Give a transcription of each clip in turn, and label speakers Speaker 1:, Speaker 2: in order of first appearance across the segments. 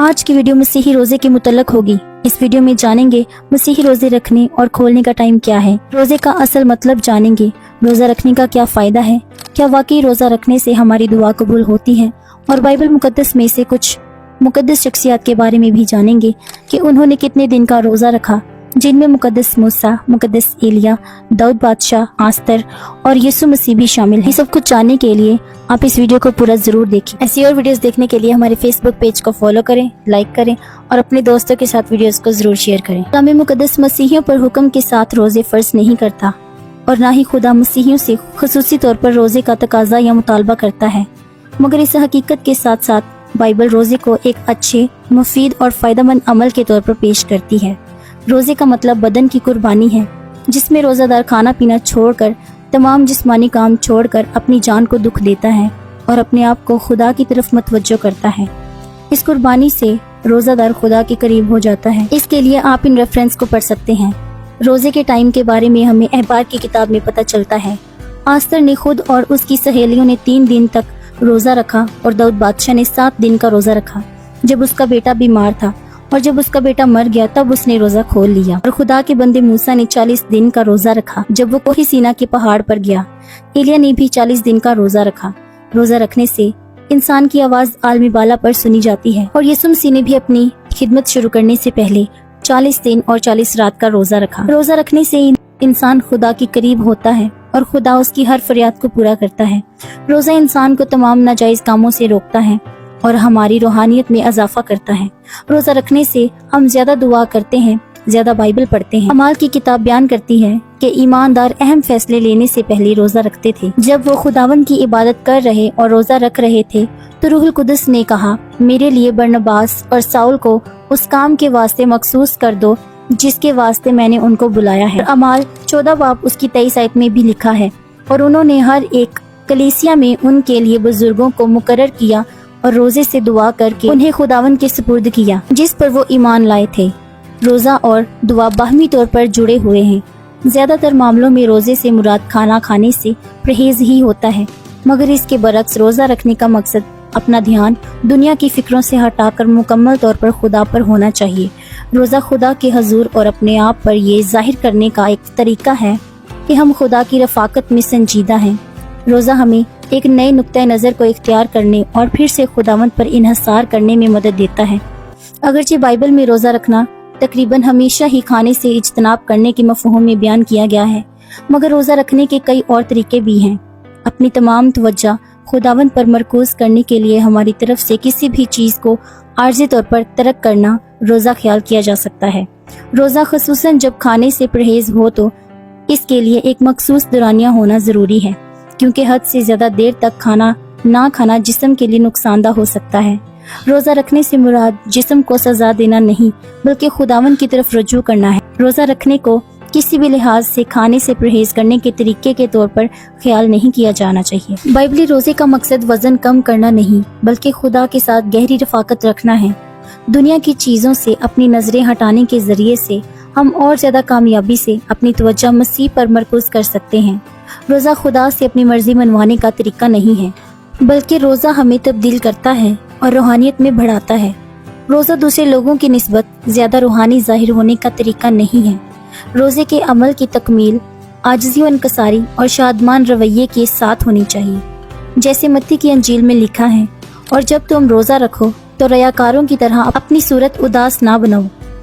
Speaker 1: آج کی ویڈیو مسیحی روزے کے متعلق ہوگی۔ اس ویڈیو میں جانیں گے مسیحی روزے رکھنے اور کھولنے کا ٹائم کیا ہے، روزے کا اصل مطلب جانیں گے، روزہ رکھنے کا کیا فائدہ ہے، کیا واقعی روزہ رکھنے سے ہماری دعا قبول ہوتی ہے، اور بائبل مقدس میں سے کچھ مقدس شخصیات کے بارے میں بھی جانیں گے کہ انہوں نے کتنے دن کا روزہ رکھا، جن میں مقدس موسیٰ، مقدس ایلیا، داؤد بادشاہ، آستر اور یسوع مسیح بھی شامل ہیں۔ یہ سب کچھ جاننے کے لیے آپ اس ویڈیو کو پورا ضرور دیکھیں۔ ایسی اور ویڈیوز دیکھنے کے لیے ہمارے فیس بک پیج کو فالو کریں، لائک کریں اور اپنے دوستوں کے ساتھ ویڈیوز کو ضرور شیئر کریں۔ کلام مقدس مسیحیوں پر حکم کے ساتھ روزے فرض نہیں کرتا، اور نہ ہی خدا مسیحیوں سے خصوصی طور پر روزے کا تقاضا یا مطالبہ کرتا ہے، مگر اس حقیقت کے ساتھ ساتھ بائبل روزے کو ایک اچھے، مفید اور فائدہ مند عمل کے طور پر پیش کرتی ہے۔ روزے کا مطلب بدن کی قربانی ہے، جس میں روزہ دار کھانا پینا چھوڑ کر، تمام جسمانی کام چھوڑ کر اپنی جان کو دکھ دیتا ہے اور اپنے آپ کو خدا کی طرف متوجہ کرتا ہے۔ اس قربانی سے روزہ دار خدا کے قریب ہو جاتا ہے۔ اس کے لیے آپ ان ریفرنس کو پڑھ سکتے ہیں۔ روزے کے ٹائم کے بارے میں ہمیں احبار کی کتاب میں پتہ چلتا ہے۔ آستر نے خود اور اس کی سہیلیوں نے 3 دن تک روزہ رکھا، اور داؤد بادشاہ نے 7 دن کا روزہ رکھا جب اس کا بیٹا بیمار تھا، اور جب اس کا بیٹا مر گیا تب اس نے روزہ کھول لیا۔ اور خدا کے بندے موسیٰ نے 40 دن کا روزہ رکھا جب وہ کوہ سینا کے پہاڑ پر گیا۔ ایلیا نے بھی 40 دن کا روزہ رکھا۔ روزہ رکھنے سے انسان کی آواز عالمی بالا پر سنی جاتی ہے، اور یسوع مسیح نے بھی اپنی خدمت شروع کرنے سے پہلے 40 دن اور 40 رات کا روزہ رکھا۔ روزہ رکھنے سے انسان خدا کے قریب ہوتا ہے اور خدا اس کی ہر فریاد کو پورا کرتا ہے۔ روزہ انسان کو تمام ناجائز کاموں سے روکتا ہے اور ہماری روحانیت میں اضافہ کرتا ہے۔ روزہ رکھنے سے ہم زیادہ دعا کرتے ہیں، زیادہ بائبل پڑھتے ہیں۔ اعمال کی کتاب بیان کرتی ہے کہ ایماندار اہم فیصلے لینے سے پہلے روزہ رکھتے تھے۔ جب وہ خداوند کی عبادت کر رہے اور روزہ رکھ رہے تھے تو روح القدس نے کہا، میرے لیے برنباس اور ساؤل کو اس کام کے واسطے مخصوص کر دو جس کے واسطے میں نے ان کو بلایا ہے۔ اعمال 14 باب اس کی 23 آیت میں بھی لکھا ہے، اور انہوں نے ہر ایک کلیسیا میں ان کے لیے بزرگوں کو مقرر کیا اور روزے سے دعا کر کے انہیں خداوند کے سپرد کیا جس پر وہ ایمان لائے تھے۔ روزہ اور دعا باہمی طور پر جڑے ہوئے ہیں۔ زیادہ تر معاملوں میں روزے سے مراد کھانا کھانے سے پرہیز ہی ہوتا ہے، مگر اس کے برعکس روزہ رکھنے کا مقصد اپنا دھیان دنیا کی فکروں سے ہٹا کر مکمل طور پر خدا پر ہونا چاہیے۔ روزہ خدا کے حضور اور اپنے آپ پر یہ ظاہر کرنے کا ایک طریقہ ہے کہ ہم خدا کی رفاقت میں سنجیدہ ہیں۔ روزہ ہمیں ایک نئے نقطۂ نظر کو اختیار کرنے اور پھر سے خداوند پر انحصار کرنے میں مدد دیتا ہے۔ اگرچہ بائبل میں روزہ رکھنا تقریباً ہمیشہ ہی کھانے سے اجتناب کرنے کے مفہوم میں بیان کیا گیا ہے، مگر روزہ رکھنے کے کئی اور طریقے بھی ہیں۔ اپنی تمام توجہ خداوند پر مرکوز کرنے کے لیے ہماری طرف سے کسی بھی چیز کو عارضی طور پر ترک کرنا روزہ خیال کیا جا سکتا ہے۔ روزہ خصوصاً جب کھانے سے پرہیز ہو تو اس کے لیے ایک مخصوص دورانیہ ہونا ضروری ہے، کیونکہ حد سے زیادہ دیر تک کھانا نہ کھانا جسم کے لیے نقصان دہ ہو سکتا ہے۔ روزہ رکھنے سے مراد جسم کو سزا دینا نہیں، بلکہ خداوند کی طرف رجوع کرنا ہے۔ روزہ رکھنے کو کسی بھی لحاظ سے کھانے سے پرہیز کرنے کے طریقے کے طور پر خیال نہیں کیا جانا چاہیے۔ بائبلی روزے کا مقصد وزن کم کرنا نہیں، بلکہ خدا کے ساتھ گہری رفاقت رکھنا ہے۔ دنیا کی چیزوں سے اپنی نظریں ہٹانے کے ذریعے سے ہم اور زیادہ کامیابی سے اپنی توجہ مسیح پر مرکوز کر سکتے ہیں۔ روزہ خدا سے اپنی مرضی منوانے کا طریقہ نہیں ہے، بلکہ روزہ ہمیں تبدیل کرتا ہے اور روحانیت میں بڑھاتا ہے۔ روزہ دوسرے لوگوں کی نسبت زیادہ روحانی ظاہر ہونے کا طریقہ نہیں ہے۔ روزے کے عمل کی تکمیل عاجزی و انکساری اور شادمان رویے کے ساتھ ہونی چاہیے، جیسے متی کی انجیل میں لکھا ہے، اور جب تم روزہ رکھو تو ریاکاروں کی طرح اپنی صورت اداس نہ بناؤ،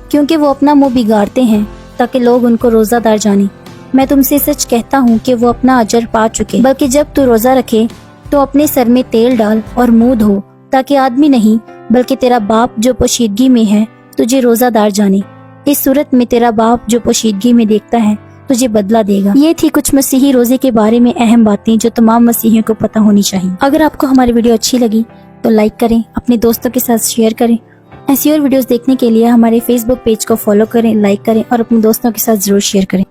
Speaker 1: کیونکہ وہ اپنا منہ بگاڑتے ہیں تاکہ لوگ ان کو روزہ دار جانیں۔ میں تم سے سچ کہتا ہوں کہ وہ اپنا اجر پا چکے۔ بلکہ جب تو روزہ رکھے تو اپنے سر میں تیل ڈال اور منہ دھو، تاکہ آدمی نہیں بلکہ تیرا باپ جو پوشیدگی میں ہے تجھے روزہ دار جانے۔ اس صورت میں تیرا باپ جو پوشیدگی میں دیکھتا ہے تجھے بدلہ دے گا۔ یہ تھی کچھ مسیحی روزے کے بارے میں اہم باتیں جو تمام مسیحیوں کو پتہ ہونی چاہیے۔ اگر آپ کو ہماری ویڈیو اچھی لگی تو لائک کریں، اپنے دوستوں کے ساتھ شیئر کریں۔ ایسی اور ویڈیوز دیکھنے کے لیے ہمارے فیس بک پیج کو فالو کریں، لائک کریں اور اپنے دوستوں کے ساتھ ضرور شیئر کریں۔